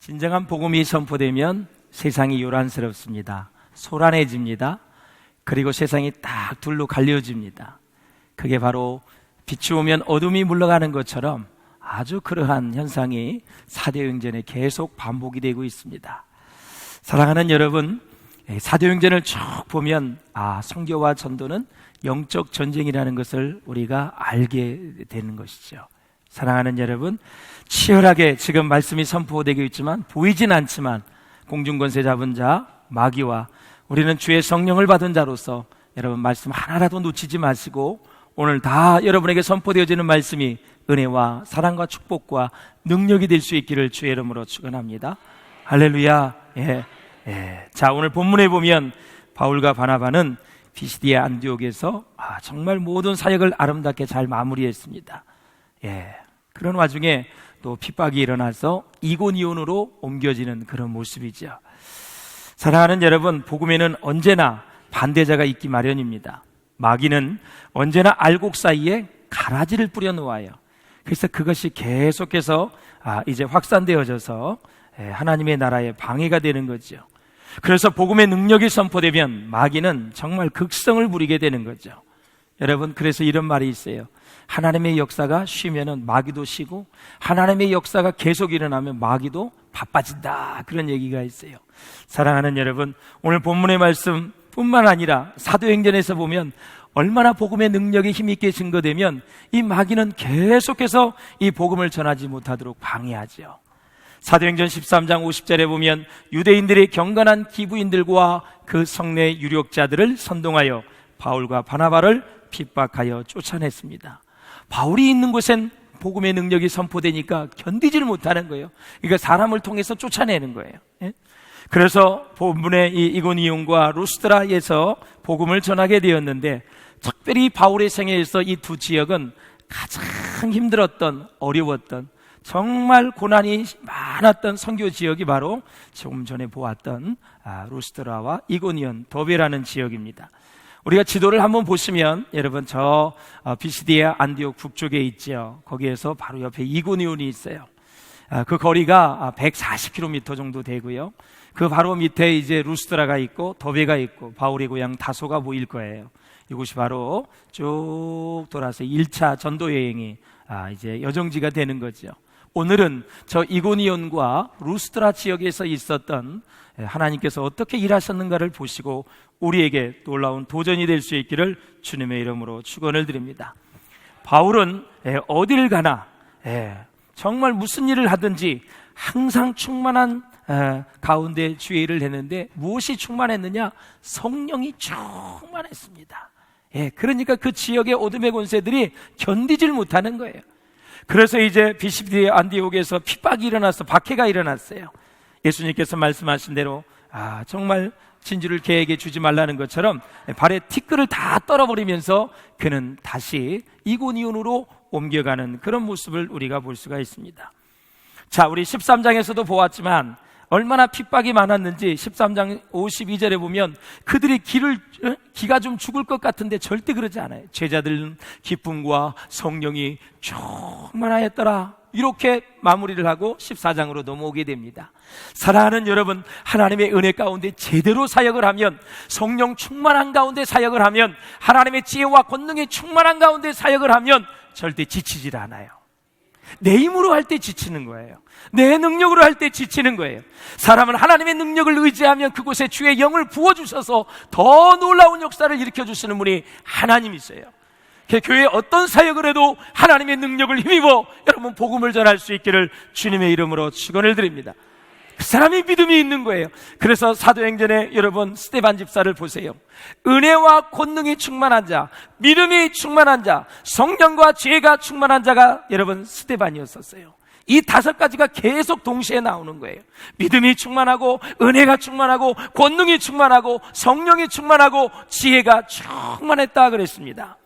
진정한 복음이 선포되면 세상이 요란스럽습니다. 소란해집니다. 그리고 세상이 딱 둘로 갈려집니다. 그게 바로 빛이 오면 어둠이 물러가는 것처럼 아주 그러한 현상이 사도행전에 계속 반복이 되고 있습니다. 사랑하는 여러분, 사도행전을 쭉 보면 선교와 전도는 영적 전쟁이라는 것을 우리가 알게 되는 것이죠. 사랑하는 여러분, 치열하게 지금 말씀이 선포되고 있지만 보이진 않지만 공중권세 잡은 자 마귀와 우리는 주의 성령을 받은 자로서 여러분 말씀 하나라도 놓치지 마시고 오늘 다 여러분에게 선포되어지는 말씀이 은혜와 사랑과 축복과 능력이 될 수 있기를 주의 이름으로 축원합니다. 할렐루야. 자, 오늘 본문에 보면 바울과 바나바는 비시디아 안디옥에서 정말 모든 사역을 아름답게 잘 마무리했습니다. 그런 와중에 또 핍박이 일어나서 이고니온으로 옮겨지는 그런 모습이죠. 사랑하는 여러분, 복음에는 언제나 반대자가 있기 마련입니다. 마귀는 언제나 알곡 사이에 가라지를 뿌려 놓아요. 그래서 그것이 계속해서 이제 확산되어져서 하나님의 나라에 방해가 되는 거죠. 그래서 복음의 능력이 선포되면 마귀는 정말 극성을 부리게 되는 거죠. 여러분, 그래서 이런 말이 있어요. 하나님의 역사가 쉬면은 마귀도 쉬고 하나님의 역사가 계속 일어나면 마귀도 바빠진다, 그런 얘기가 있어요. 사랑하는 여러분, 오늘 본문의 말씀 뿐만 아니라 사도행전에서 보면 얼마나 복음의 능력이 힘있게 증거되면 이 마귀는 계속해서 이 복음을 전하지 못하도록 방해하죠. 사도행전 13장 50절에 보면 유대인들의 경건한 기부인들과 그 성내 유력자들을 선동하여 바울과 바나바를 핍박하여 쫓아냈습니다. 바울이 있는 곳엔 복음의 능력이 선포되니까 견디지를 못하는 거예요. 그러니까 사람을 통해서 쫓아내는 거예요. 그래서 본문의 이 이고니온과 루스드라에서 복음을 전하게 되었는데, 특별히 바울의 생애에서 이 두 지역은 가장 힘들었던, 어려웠던, 정말 고난이 많았던 선교 지역이 바로 조금 전에 보았던 루스드라와 이고니온, 더베라는 지역입니다. 우리가 지도를 한번 보시면 여러분 저 비시디아 안디옥 북쪽에 있죠. 거기에서 바로 옆에 이고니온이 있어요. 그 거리가 140km 정도 되고요. 그 바로 밑에 이제 루스드라가 있고 더베가 있고 바울의 고향 다소가 보일 거예요. 이곳이 바로 쭉 돌아서 1차 전도 여행이 이제 여정지가 되는 거죠. 오늘은 저 이고니온과 루스드라 지역에서 있었던 하나님께서 어떻게 일하셨는가를 보시고 우리에게 놀라운 도전이 될 수 있기를 주님의 이름으로 축원을 드립니다. 바울은 어딜 가나 정말 무슨 일을 하든지 항상 충만한 가운데 주의 일을 했는데, 무엇이 충만했느냐? 성령이 충만했습니다. 그러니까 그 지역의 어둠의 권세들이 견디질 못하는 거예요. 그래서 이제 비시디아 안디옥에서 핍박이 일어나서 박해가 일어났어요. 예수님께서 말씀하신 대로 정말 진주를 개에게 주지 말라는 것처럼 발에 티끌을 다 떨어버리면서 그는 다시 이고니온으로 옮겨가는 그런 모습을 우리가 볼 수가 있습니다. 자, 우리 13장에서도 보았지만 얼마나 핍박이 많았는지 13장 52절에 보면 그들이 기가 좀 죽을 것 같은데 절대 그러지 않아요. 제자들은 기쁨과 성령이 충만하였더라, 이렇게 마무리를 하고 14장으로 넘어오게 됩니다. 사랑하는 여러분, 하나님의 은혜 가운데 제대로 사역을 하면, 성령 충만한 가운데 사역을 하면, 하나님의 지혜와 권능이 충만한 가운데 사역을 하면 절대 지치질 않아요. 내 힘으로 할 때 지치는 거예요. 내 능력으로 할 때 지치는 거예요. 사람은 하나님의 능력을 의지하면 그곳에 주의 영을 부어주셔서 더 놀라운 역사를 일으켜주시는 분이 하나님이세요. 교회에 어떤 사역을 해도 하나님의 능력을 힘입어 여러분 복음을 전할 수 있기를 주님의 이름으로 축원을 드립니다. 그 사람이 믿음이 있는 거예요. 그래서 사도행전에 여러분 스데반 집사를 보세요. 은혜와 권능이 충만한 자, 믿음이 충만한 자, 성령과 지혜가 충만한 자가 여러분 스데반이었었어요. 이 5가지가 계속 동시에 나오는 거예요. 믿음이 충만하고, 은혜가 충만하고, 권능이 충만하고, 성령이 충만하고, 지혜가 충만했다 그랬습니다.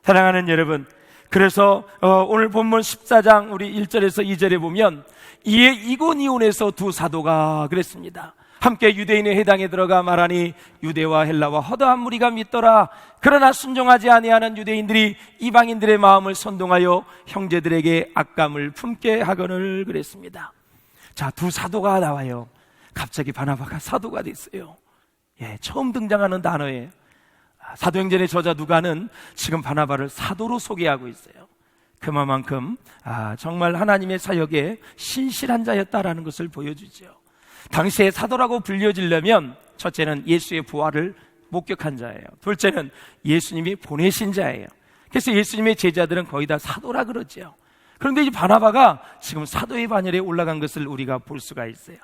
사랑하는 여러분, 그래서 오늘 본문 14장 우리 1절에서 2절에 보면 이에 이고니온에서 두 사도가 그랬습니다. 함께 유대인의 회당에 들어가 말하니 유대와 헬라와 허다한 무리가 믿더라. 그러나 순종하지 아니하는 유대인들이 이방인들의 마음을 선동하여 형제들에게 악감을 품게 하거늘 그랬습니다. 자, 두 사도가 나와요. 갑자기 바나바가 사도가 됐어요. 예, 처음 등장하는 단어예요. 사도행전의 저자 누가는 지금 바나바를 사도로 소개하고 있어요. 그만큼 정말 하나님의 사역에 신실한 자였다라는 것을 보여주죠. 당시에 사도라고 불려지려면 첫째는 예수의 부활을 목격한 자예요. 둘째는 예수님이 보내신 자예요. 그래서 예수님의 제자들은 거의 다 사도라 그러죠. 그런데 이 바나바가 지금 사도의 반열에 올라간 것을 우리가 볼 수가 있어요.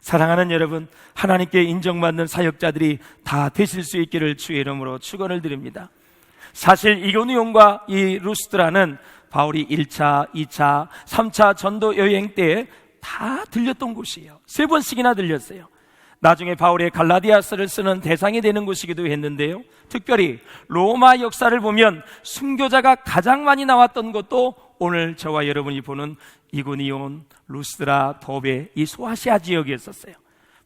사랑하는 여러분, 하나님께 인정받는 사역자들이 다 되실 수 있기를 주의 이름으로 축원을 드립니다. 사실 이고니온과 이 루스드라는 바울이 1차, 2차, 3차 전도 여행 때 다 들렸던 곳이에요. 3번씩이나 들렸어요. 나중에 바울의 갈라디아서를 쓰는 대상이 되는 곳이기도 했는데요, 특별히 로마 역사를 보면 순교자가 가장 많이 나왔던 곳도 오늘 저와 여러분이 보는 이고니온, 루스드라, 더베, 이 소아시아 지역이었었어요.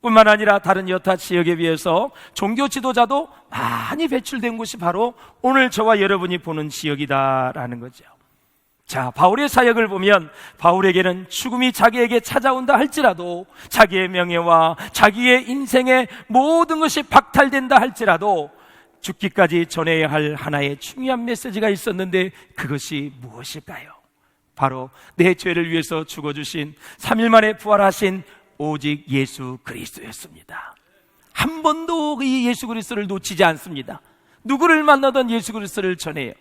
뿐만 아니라 다른 여타 지역에 비해서 종교 지도자도 많이 배출된 곳이 바로 오늘 저와 여러분이 보는 지역이다라는 거죠. 자, 바울의 사역을 보면 바울에게는 죽음이 자기에게 찾아온다 할지라도, 자기의 명예와 자기의 인생의 모든 것이 박탈된다 할지라도 죽기까지 전해야 할 하나의 중요한 메시지가 있었는데, 그것이 무엇일까요? 바로 내 죄를 위해서 죽어주신 3일 만에 부활하신 오직 예수 그리스도였습니다. 한 번도 이 예수 그리스도를 놓치지 않습니다. 누구를 만나던 예수 그리스도를 전해요.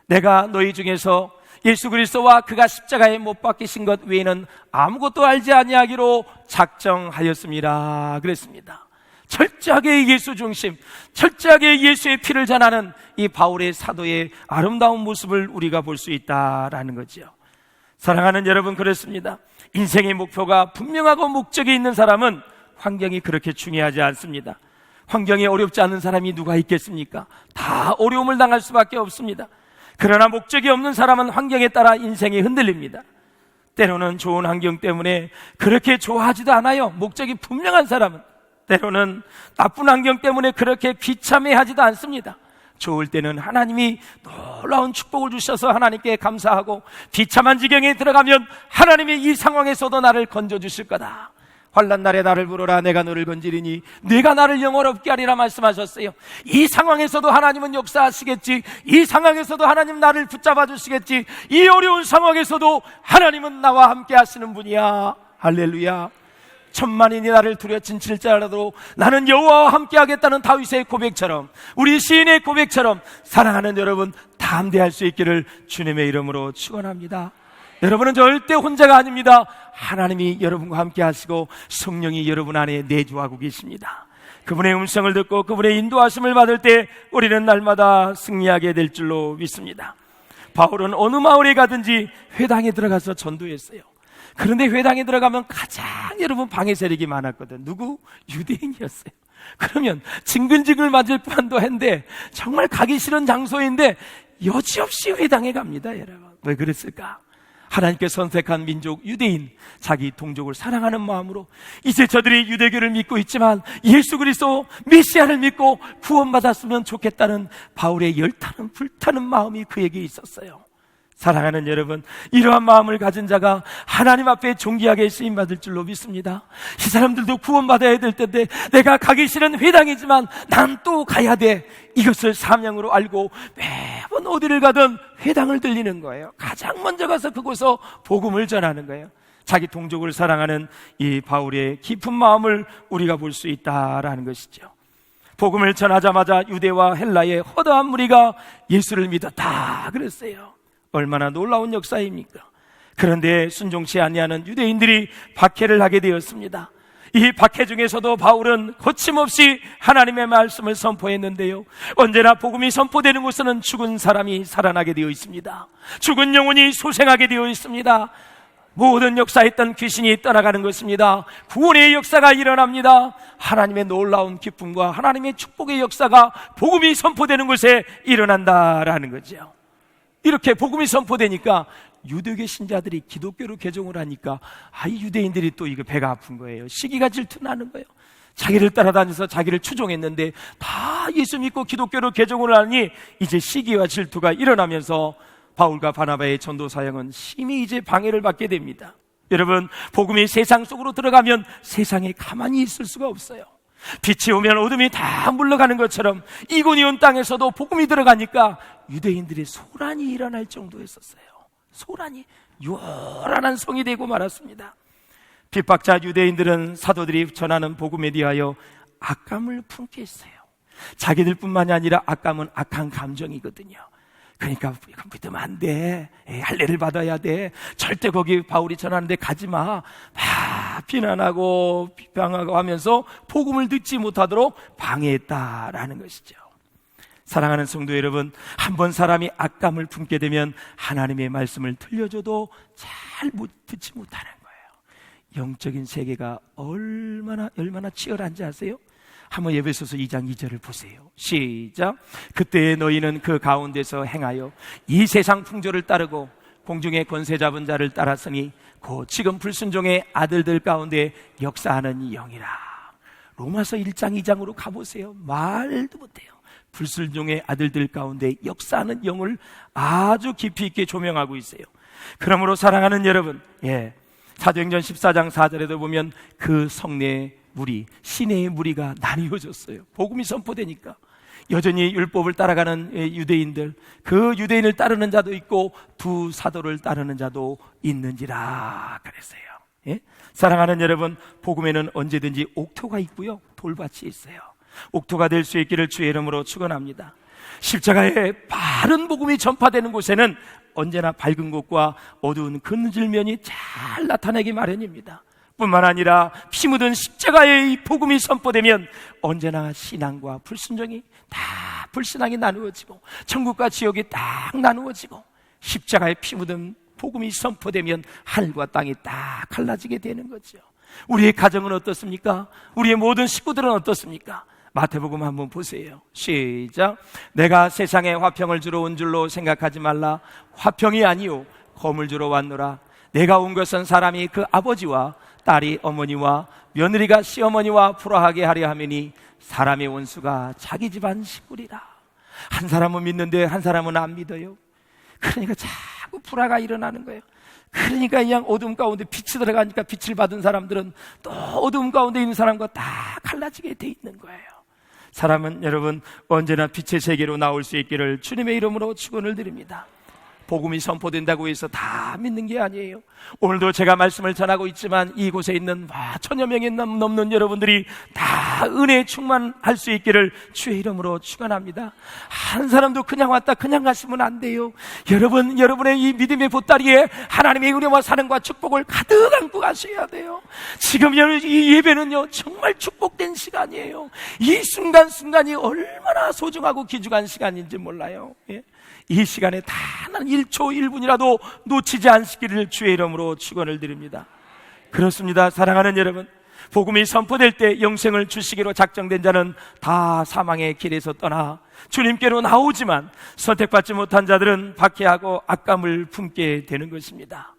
내가 너희 중에서 예수 그리스도와 그가 십자가에 못 박히신 것 외에는 아무것도 알지 아니하기로 작정하였습니다. 그랬습니다. 철저하게 예수 중심, 철저하게 예수의 피를 전하는 이 바울의 사도의 아름다운 모습을 우리가 볼 수 있다라는 거죠. 사랑하는 여러분, 그렇습니다. 인생의 목표가 분명하고 목적이 있는 사람은 환경이 그렇게 중요하지 않습니다. 환경이 어렵지 않은 사람이 누가 있겠습니까? 다 어려움을 당할 수밖에 없습니다. 그러나 목적이 없는 사람은 환경에 따라 인생이 흔들립니다. 때로는 좋은 환경 때문에 그렇게 좋아하지도 않아요. 목적이 분명한 사람은 때로는 나쁜 환경 때문에 그렇게 비참해하지도 않습니다. 좋을 때는 하나님이 놀라운 축복을 주셔서 하나님께 감사하고, 비참한 지경에 들어가면 하나님이 이 상황에서도 나를 건져주실 거다. 환난 날에 나를 부르라, 내가 너를 건지리니 네가 나를 영원롭게 하리라 말씀하셨어요. 이 상황에서도 하나님은 역사하시겠지. 이 상황에서도 하나님 나를 붙잡아 주시겠지. 이 어려운 상황에서도 하나님은 나와 함께 하시는 분이야. 할렐루야. 천만인이 나를 두려친 칠지라도 나는 여호와와 함께 하겠다는 다윗의 고백처럼, 우리 시인의 고백처럼 사랑하는 여러분, 담대할 수 있기를 주님의 이름으로 축원합니다. 여러분은 절대 혼자가 아닙니다. 하나님이 여러분과 함께 하시고 성령이 여러분 안에 내주하고 계십니다. 그분의 음성을 듣고 그분의 인도하심을 받을 때 우리는 날마다 승리하게 될 줄로 믿습니다. 바울은 어느 마을에 가든지 회당에 들어가서 전도했어요. 그런데 회당에 들어가면 가장 여러분 방해 세력이 많았거든. 누구? 유대인이었어요. 그러면 징글징글 맞을 뻔도 한데, 정말 가기 싫은 장소인데 여지없이 회당에 갑니다. 여러분, 왜 그랬을까? 하나님께 선택한 민족 유대인, 자기 동족을 사랑하는 마음으로 이제 저들이 유대교를 믿고 있지만 예수 그리스도 메시아를 믿고 구원받았으면 좋겠다는 바울의 열타는 불타는 마음이 그에게 있었어요. 사랑하는 여러분, 이러한 마음을 가진 자가 하나님 앞에 존귀하게 쓰임받을 줄로 믿습니다. 이 사람들도 구원받아야 될 텐데 내가 가기 싫은 회당이지만 난 또 가야 돼. 이것을 사명으로 알고 매번 어디를 가든 회당을 들리는 거예요. 가장 먼저 가서 그곳에서 복음을 전하는 거예요. 자기 동족을 사랑하는 이 바울의 깊은 마음을 우리가 볼 수 있다라는 것이죠. 복음을 전하자마자 유대와 헬라의 허다한 무리가 예수를 믿었다 그랬어요. 얼마나 놀라운 역사입니까? 그런데 순종치 아니하는 유대인들이 박해를 하게 되었습니다. 이 박해 중에서도 바울은 거침없이 하나님의 말씀을 선포했는데요, 언제나 복음이 선포되는 곳에는 죽은 사람이 살아나게 되어 있습니다. 죽은 영혼이 소생하게 되어 있습니다. 모든 역사했던 귀신이 떠나가는 것입니다. 구원의 역사가 일어납니다. 하나님의 놀라운 기쁨과 하나님의 축복의 역사가 복음이 선포되는 곳에 일어난다라는 거죠. 이렇게 복음이 선포되니까 유대교 신자들이 기독교로 개종을 하니까 이 유대인들이 또 이거 배가 아픈 거예요. 시기가 질투나는 거예요. 자기를 따라다녀서 자기를 추종했는데 다 예수 믿고 기독교로 개종을 하니 이제 시기와 질투가 일어나면서 바울과 바나바의 전도 사역은 심히 이제 방해를 받게 됩니다. 여러분, 복음이 세상 속으로 들어가면 세상에 가만히 있을 수가 없어요. 빛이 오면 어둠이 다 물러가는 것처럼 이고니온 땅에서도 복음이 들어가니까 유대인들의 소란이 일어날 정도였었어요. 소란이 요란한 성이 되고 말았습니다. 핍박자 유대인들은 사도들이 전하는 복음에 대하여 악감을 품게 했어요. 자기들뿐만이 아니라 악감은 악한 감정이거든요. 그러니까 믿으면 안 돼, 할례를 받아야 돼, 절대 거기 바울이 전하는데 가지마, 막 비난하고 비방하고 하면서 복음을 듣지 못하도록 방해했다라는 것이죠. 사랑하는 성도 여러분, 한번 사람이 악감을 품게 되면 하나님의 말씀을 들려줘도 잘 듣지 못하는 거예요. 영적인 세계가 얼마나 치열한지 아세요? 한번 에베소서 2장 2절을 보세요. 시작. 그때 너희는 그 가운데서 행하여 이 세상 풍조를 따르고 공중의 권세 잡은 자를 따랐으니 곧 지금 불순종의 아들들 가운데 역사하는 영이라. 로마서 1장 2장으로 가보세요. 말도 못해요. 불순종의 아들들 가운데 역사하는 영을 아주 깊이 있게 조명하고 있어요. 그러므로 사랑하는 여러분, 사도행전 14장 4절에도 보면 그 성내의 무리, 시내의 무리가 나뉘어졌어요. 복음이 선포되니까 여전히 율법을 따라가는 유대인들, 그 유대인을 따르는 자도 있고 두 사도를 따르는 자도 있는지라 그랬어요. 사랑하는 여러분, 복음에는 언제든지 옥토가 있고요, 돌밭이 있어요. 옥토가 될 수 있기를 주의 이름으로 축원합니다. 십자가의 바른 복음이 전파되는 곳에는 언제나 밝은 곳과 어두운 그늘면이 잘 나타나기 마련입니다. 뿐만 아니라 피 묻은 십자가의 이 복음이 선포되면 언제나 신앙과 불순종이 다 불신앙이 나누어지고 천국과 지옥이 딱 나누어지고 십자가의 피 묻은 복음이 선포되면 하늘과 땅이 딱 갈라지게 되는 거죠. 우리의 가정은 어떻습니까? 우리의 모든 식구들은 어떻습니까? 마태복음 한번 보세요. 시작. 내가 세상에 화평을 주러 온 줄로 생각하지 말라. 화평이 아니요 검을 주러 왔노라. 내가 온 것은 사람이 그 아버지와 딸이 어머니와 며느리가 시어머니와 불화하게 하려 함이니 사람의 원수가 자기 집안 식구리라. 한 사람은 믿는데 한 사람은 안 믿어요. 그러니까 자꾸 불화가 일어나는 거예요. 그러니까 그냥 어둠 가운데 빛이 들어가니까 빛을 받은 사람들은 또 어둠 가운데 있는 사람과 다 갈라지게 돼 있는 거예요. 사람은 여러분 언제나 빛의 세계로 나올 수 있기를 주님의 이름으로 축원을 드립니다. 복음이 선포된다고 해서 다 믿는 게 아니에요. 오늘도 제가 말씀을 전하고 있지만 이곳에 있는 1000여 명이 넘는 여러분들이 다 은혜에 충만할 수 있기를 주의 이름으로 축원합니다. 한 사람도 그냥 왔다 그냥 가시면 안 돼요. 여러분의 이 믿음의 보따리에 하나님의 은혜와 사랑과 축복을 가득 안고 가셔야 돼요. 지금 이 예배는요 정말 축복된 시간이에요. 이 순간순간이 얼마나 소중하고 귀중한 시간인지 몰라요. 이 시간에 단 1초 1분이라도 놓치지 않으시기를 주의 이름으로 축원을 드립니다. 그렇습니다. 사랑하는 여러분, 복음이 선포될 때 영생을 주시기로 작정된 자는 다 사망의 길에서 떠나 주님께로 나오지만 선택받지 못한 자들은 박해하고 악감을 품게 되는 것입니다.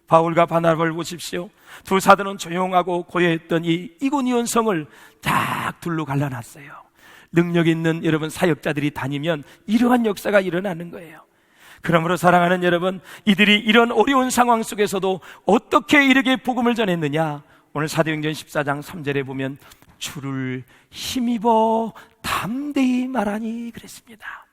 바울과 바나바를 보십시오. 두 사도는 조용하고 고요했던 이 이고니온 성을 딱 둘로 갈라놨어요. 능력 있는 여러분 사역자들이 다니면 이러한 역사가 일어나는 거예요. 그러므로 사랑하는 여러분, 이들이 이런 어려운 상황 속에서도 어떻게 이렇게 복음을 전했느냐? 오늘 사도행전 14장 3절에 보면 주를 힘입어 담대히 말하니 그랬습니다.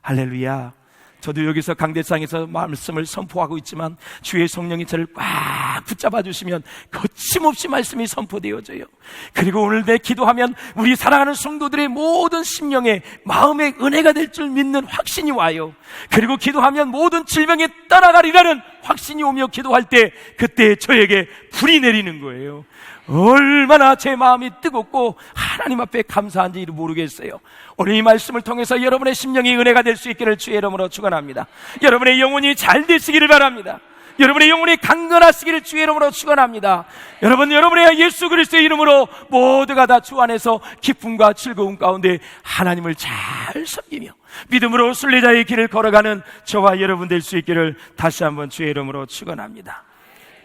할렐루야. 저도 여기서 강대상에서 말씀을 선포하고 있지만 주의 성령이 저를 꽉 붙잡아 주시면 거침없이 말씀이 선포되어져요. 그리고 오늘 내 기도하면 우리 사랑하는 성도들의 모든 심령에 마음의 은혜가 될 줄 믿는 확신이 와요. 그리고 기도하면 모든 질병에 떠나가리라는 확신이 오며 기도할 때 그때 저에게 불이 내리는 거예요. 얼마나 제 마음이 뜨겁고 하나님 앞에 감사한지 모르겠어요. 오늘 이 말씀을 통해서 여러분의 심령이 은혜가 될 수 있기를 주의 이름으로 축원합니다. 여러분의 영혼이 잘 되시기를 바랍니다. 여러분의 영혼이 강건하시기를 주의 이름으로 축원합니다. 여러분의 예수 그리스도의 이름으로 모두가 다 주 안에서 기쁨과 즐거움 가운데 하나님을 잘 섬기며 믿음으로 순례자의 길을 걸어가는 저와 여러분 될 수 있기를 다시 한번 주의 이름으로 축원합니다.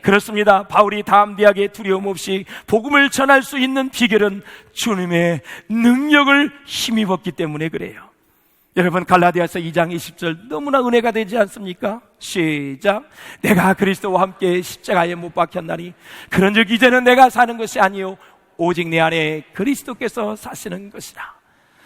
그렇습니다. 바울이 담대하게 두려움 없이 복음을 전할 수 있는 비결은 주님의 능력을 힘입었기 때문에 그래요. 여러분, 갈라디아서 2장 20절 너무나 은혜가 되지 않습니까? 시작. 내가 그리스도와 함께 십자가에 못 박혔나니 그런즉 이제는 내가 사는 것이 아니요 오직 내 안에 그리스도께서 사시는 것이라.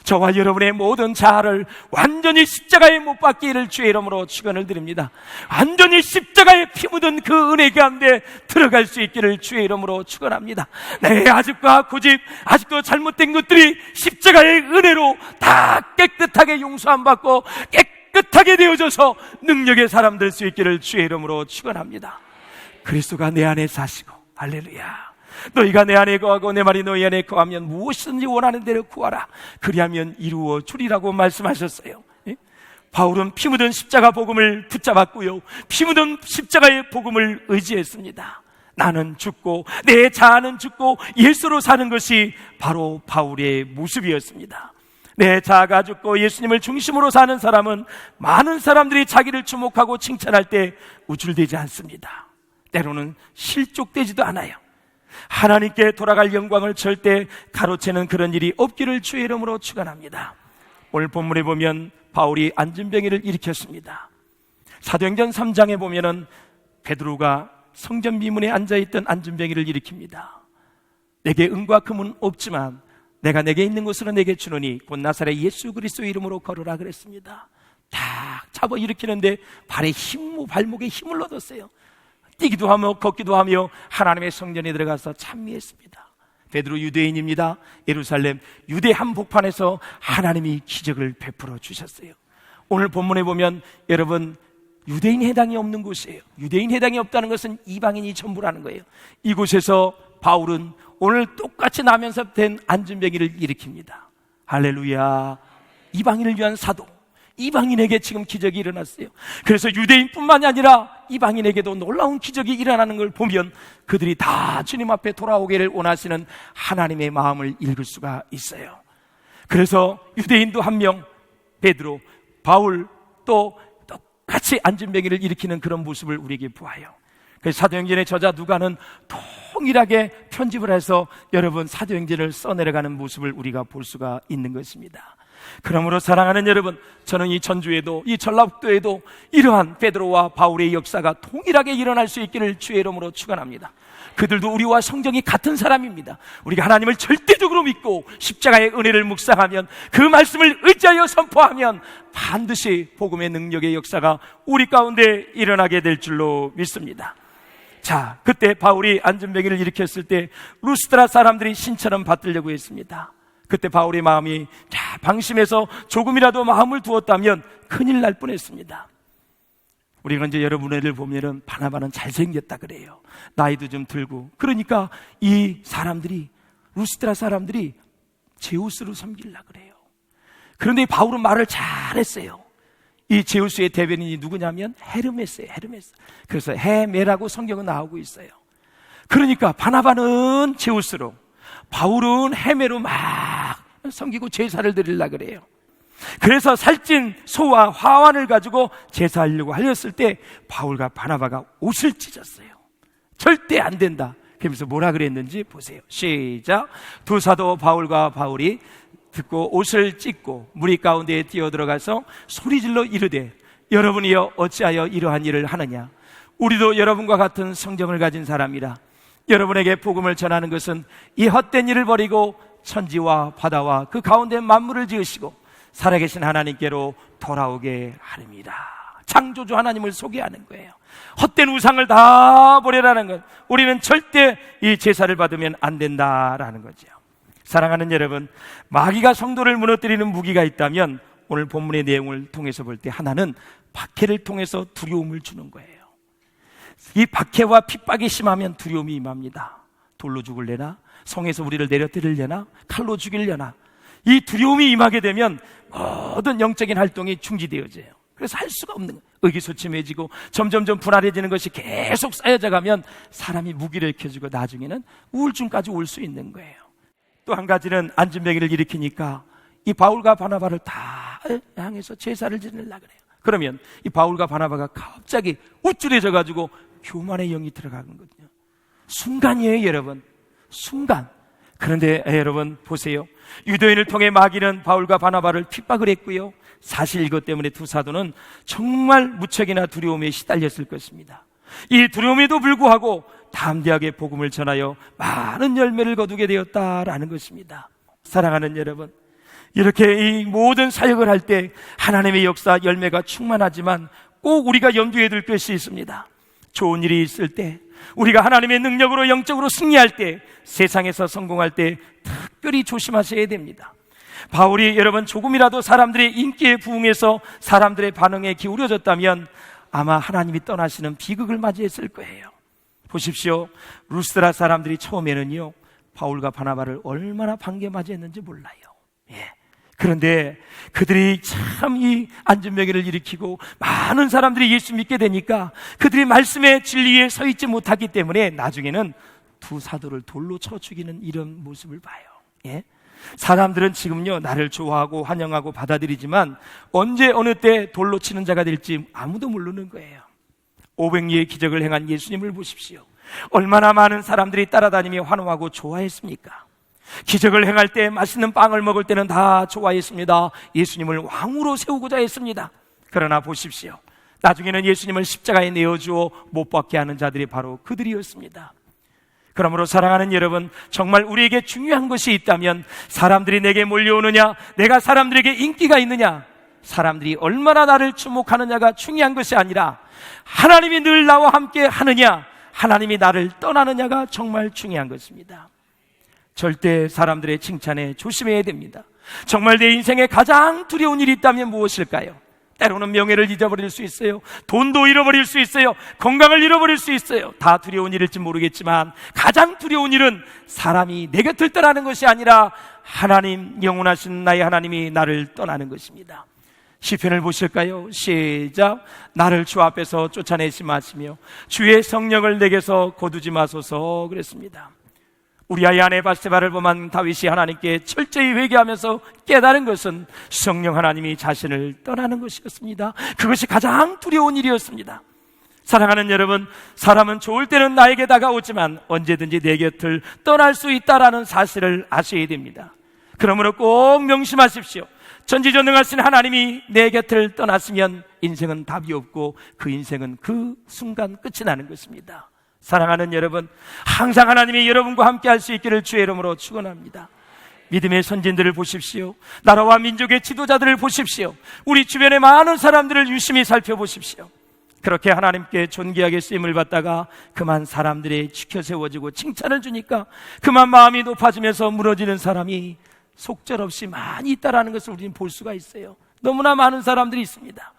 저와 여러분의 모든 자아를 완전히 십자가에 못 박기를 주의 이름으로 축원을 드립니다. 완전히 십자가에 피 묻은 그 은혜 가운데 들어갈 수 있기를 주의 이름으로 축원합니다. 내 아직과 고집, 아직도 잘못된 것들이 십자가의 은혜로 다 깨끗하게 용서함 받고 깨끗하게 되어져서 능력의 사람 될 수 있기를 주의 이름으로 축원합니다. 그리스도가 내 안에 사시고, 할렐루야. 너희가 내 안에 거하고 내 말이 너희 안에 거하면 무엇이든지 원하는 대로 구하라. 그리하면 이루어 주리라고 말씀하셨어요. 예? 바울은 피 묻은 십자가 복음을 붙잡았고요, 피 묻은 십자가의 복음을 의지했습니다. 나는 죽고 내 자아는 죽고 예수로 사는 것이 바로 바울의 모습이었습니다. 내 자아가 죽고 예수님을 중심으로 사는 사람은 많은 사람들이 자기를 주목하고 칭찬할 때 우쭐대지 않습니다. 때로는 실족되지도 않아요. 하나님께 돌아갈 영광을 절대 가로채는 그런 일이 없기를 주의 이름으로 축원합니다. 오늘 본문에 보면 바울이 안진병이를 일으켰습니다. 사도행전 3장에 보면은 베드로가 성전 미문에 앉아있던 안진병이를 일으킵니다. 내게 은과 금은 없지만 내가 내게 있는 것으로 내게 주노니 곧 나사렛 예수 그리스도의 이름으로 걸으라 그랬습니다. 탁 잡아 일으키는데 발에 발목에 힘을 얻었어요. 뛰기도 하며 걷기도 하며 하나님의 성전에 들어가서 찬미했습니다. 베드로 유대인입니다. 예루살렘 유대 한복판에서 하나님이 기적을 베풀어 주셨어요. 오늘 본문에 보면 여러분, 유대인 해당이 없는 곳이에요. 유대인 해당이 없다는 것은 이방인이 전부라는 거예요. 이곳에서 바울은 오늘 똑같이 나면서 된 안진병이를 일으킵니다. 할렐루야. 이방인을 위한 사도, 이방인에게 지금 기적이 일어났어요. 그래서 유대인뿐만이 아니라 이방인에게도 놀라운 기적이 일어나는 걸 보면 그들이 다 주님 앞에 돌아오기를 원하시는 하나님의 마음을 읽을 수가 있어요. 그래서 유대인도 한 명, 베드로, 바울, 또 똑같이 안진병이를 일으키는 그런 모습을 우리에게 보아요. 그래서 사도행전의 저자 누가는 통일하게 편집을 해서 여러분 사도행전을 써내려가는 모습을 우리가 볼 수가 있는 것입니다. 그러므로 사랑하는 여러분, 저는 이 전주에도 이 전라북도에도 이러한 베드로와 바울의 역사가 통일하게 일어날 수 있기를 주의 이름으로 축원합니다. 그들도 우리와 성정이 같은 사람입니다. 우리가 하나님을 절대적으로 믿고 십자가의 은혜를 묵상하면, 그 말씀을 의지하여 선포하면 반드시 복음의 능력의 역사가 우리 가운데 일어나게 될 줄로 믿습니다. 자, 그때 바울이 안진병이를 일으켰을 때 루스드라 사람들이 신처럼 받들려고 했습니다. 그때 바울의 마음이 방심해서 조금이라도 마음을 두었다면 큰일 날 뻔했습니다. 우리가 이제 여러분을 보면은 바나바는 잘생겼다 그래요. 나이도 좀 들고. 그러니까 이 사람들이, 루스드라 사람들이 제우스를 섬기려고 그래요. 그런데 바울은 말을 잘했어요. 이 제우스의 대변인이 누구냐면 헤르메스예요. 헤르메스. 그래서 헤메라고 성경은 나오고 있어요. 그러니까 바나바는 제우스로, 바울은 헤메로 막 섬기고 제사를 드리려고 그래요. 그래서 살찐 소와 화환을 가지고 제사하려고 하였을 때 바울과 바나바가 옷을 찢었어요. 절대 안 된다. 그러면서 뭐라 그랬는지 보세요. 시작. 두 사도 바울과 바울이 듣고 옷을 찢고 무리 가운데에 뛰어들어가서 소리질러 이르되, 여러분이여 어찌하여 이러한 일을 하느냐? 우리도 여러분과 같은 성경을 가진 사람이라. 여러분에게 복음을 전하는 것은 이 헛된 일을 버리고 천지와 바다와 그 가운데 만물을 지으시고 살아계신 하나님께로 돌아오게 하렵니다. 창조주 하나님을 소개하는 거예요. 헛된 우상을 다 버리라는 것. 우리는 절대 이 제사를 받으면 안 된다라는 거죠. 사랑하는 여러분, 마귀가 성도를 무너뜨리는 무기가 있다면 오늘 본문의 내용을 통해서 볼 때 하나는 박해를 통해서 두려움을 주는 거예요. 이 박해와 핍박이 심하면 두려움이 임합니다. 돌로 죽을려나, 성에서 우리를 내려뜨리려나, 칼로 죽이려나. 이 두려움이 임하게 되면 모든 영적인 활동이 중지되어져요. 그래서 할 수가 없는 거예요. 의기소침해지고 점점점 불안해지는 것이 계속 쌓여져 가면 사람이 무기력해지고 나중에는 우울증까지 올 수 있는 거예요. 또 한 가지는 안진병이를 일으키니까 이 바울과 바나바를 다 향해서 제사를 지내려고 그래요. 그러면 이 바울과 바나바가 갑자기 우쭐해져 가지고 교만의 영이 들어가거든요. 순간이에요, 여러분. 순간. 그런데 여러분 보세요. 유대인을 통해 마귀는 바울과 바나바를 핍박을 했고요, 사실 이것 때문에 두 사도는 정말 무척이나 두려움에 시달렸을 것입니다. 이 두려움에도 불구하고 담대하게 복음을 전하여 많은 열매를 거두게 되었다라는 것입니다. 사랑하는 여러분, 이렇게 이 모든 사역을 할 때 하나님의 역사 열매가 충만하지만 꼭 우리가 염두에 둘 것이 있습니다. 좋은 일이 있을 때, 우리가 하나님의 능력으로 영적으로 승리할 때, 세상에서 성공할 때 특별히 조심하셔야 됩니다. 바울이 여러분 조금이라도 사람들의 인기에 부응해서 사람들의 반응에 기울여졌다면 아마 하나님이 떠나시는 비극을 맞이했을 거예요. 보십시오. 루스드라 사람들이 처음에는요, 바울과 바나바를 얼마나 반겨 맞이했는지 몰라요. 그런데 그들이 참 이 안전병기를 일으키고 많은 사람들이 예수 믿게 되니까 그들이 말씀의 진리에 서 있지 못하기 때문에 나중에는 두 사도를 돌로 쳐 죽이는 이런 모습을 봐요. 사람들은 지금요, 나를 좋아하고 환영하고 받아들이지만 언제 어느 때 돌로 치는 자가 될지 아무도 모르는 거예요. 500리의 기적을 행한 예수님을 보십시오. 얼마나 많은 사람들이 따라다니며 환호하고 좋아했습니까? 기적을 행할 때, 맛있는 빵을 먹을 때는 다 좋아했습니다. 예수님을 왕으로 세우고자 했습니다. 그러나 보십시오, 나중에는 예수님을 십자가에 내어주어 못 박게 하는 자들이 바로 그들이었습니다. 그러므로 사랑하는 여러분, 정말 우리에게 중요한 것이 있다면 사람들이 내게 몰려오느냐, 내가 사람들에게 인기가 있느냐, 사람들이 얼마나 나를 주목하느냐가 중요한 것이 아니라 하나님이 늘 나와 함께 하느냐, 하나님이 나를 떠나느냐가 정말 중요한 것입니다. 절대 사람들의 칭찬에 조심해야 됩니다. 정말 내 인생에 가장 두려운 일이 있다면 무엇일까요? 때로는 명예를 잊어버릴 수 있어요. 돈도 잃어버릴 수 있어요. 건강을 잃어버릴 수 있어요. 다 두려운 일일지 모르겠지만 가장 두려운 일은 사람이 내 곁을 떠나는 것이 아니라 하나님, 영원하신 나의 하나님이 나를 떠나는 것입니다. 시편을 보실까요? 시작. 나를 주 앞에서 쫓아내지 마시며 주의 성령을 내게서 거두지 마소서 그랬습니다. 우리아의 아내 바세바를 범한 다윗이 하나님께 철저히 회개하면서 깨달은 것은 성령 하나님이 자신을 떠나는 것이었습니다. 그것이 가장 두려운 일이었습니다. 사랑하는 여러분, 사람은 좋을 때는 나에게 다가오지만 언제든지 내 곁을 떠날 수 있다는 사실을 아셔야 됩니다. 그러므로 꼭 명심하십시오. 전지전능하신 하나님이 내 곁을 떠났으면 인생은 답이 없고 그 인생은 그 순간 끝이 나는 것입니다. 사랑하는 여러분, 항상 하나님이 여러분과 함께 할 수 있기를 주의 이름으로 축원합니다. 믿음의 선진들을 보십시오. 나라와 민족의 지도자들을 보십시오. 우리 주변의 많은 사람들을 유심히 살펴보십시오. 그렇게 하나님께 존귀하게 쓰임을 받다가 그만 사람들이 지켜 세워지고 칭찬을 주니까 그만 마음이 높아지면서 무너지는 사람이 속절없이 많이 있다는 것을 우리는 볼 수가 있어요. 너무나 많은 사람들이 있습니다.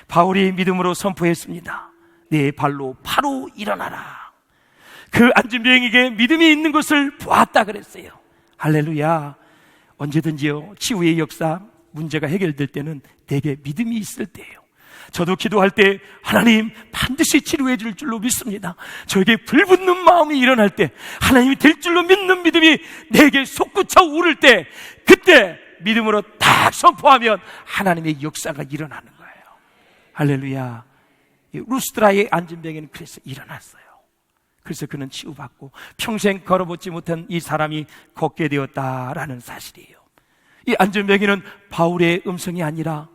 바울이 믿음으로 선포했습니다. 내 발로 바로 일어나라. 그 안진병에게 믿음이 있는 것을 보았다 그랬어요. 할렐루야. 언제든지요, 치유의 역사, 문제가 해결될 때는 내게 믿음이 있을 때예요. 저도 기도할 때 하나님 반드시 치료해 줄 줄로 믿습니다. 저에게 불붙는 마음이 일어날 때, 하나님이 될 줄로 믿는 믿음이 내게 솟구쳐 오를 때, 그때 믿음으로 딱 선포하면 하나님의 역사가 일어나는 거예요. 할렐루야. 루스드라의 안진병에는 그래서 일어났어요. 그래서 그는 치유받고 평생 걸어보지 못한 이 사람이 걷게 되었다라는 사실이에요. 이 안진병에는 바울의 음성이 아니라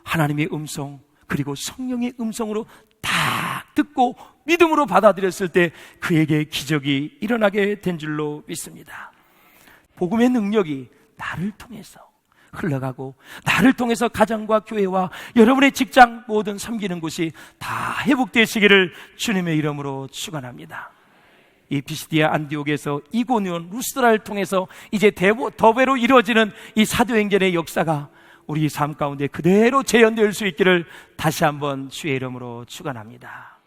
하나님의 음성, 그리고 성령의 음성으로 다 듣고 믿음으로 받아들였을 때 그에게 기적이 일어나게 된 줄로 믿습니다. 복음의 능력이 나를 통해서 흘러가고 나를 통해서 가정과 교회와 여러분의 직장 모든 섬기는 곳이 다 회복되시기를 주님의 이름으로 축원합니다. 이 피시디아 안디옥에서 이고니온 루스드라를 통해서 이제 더베로 이루어지는 이 사도행전의 역사가 우리 삶 가운데 그대로 재현될 수 있기를 다시 한번 주의 이름으로 축원합니다.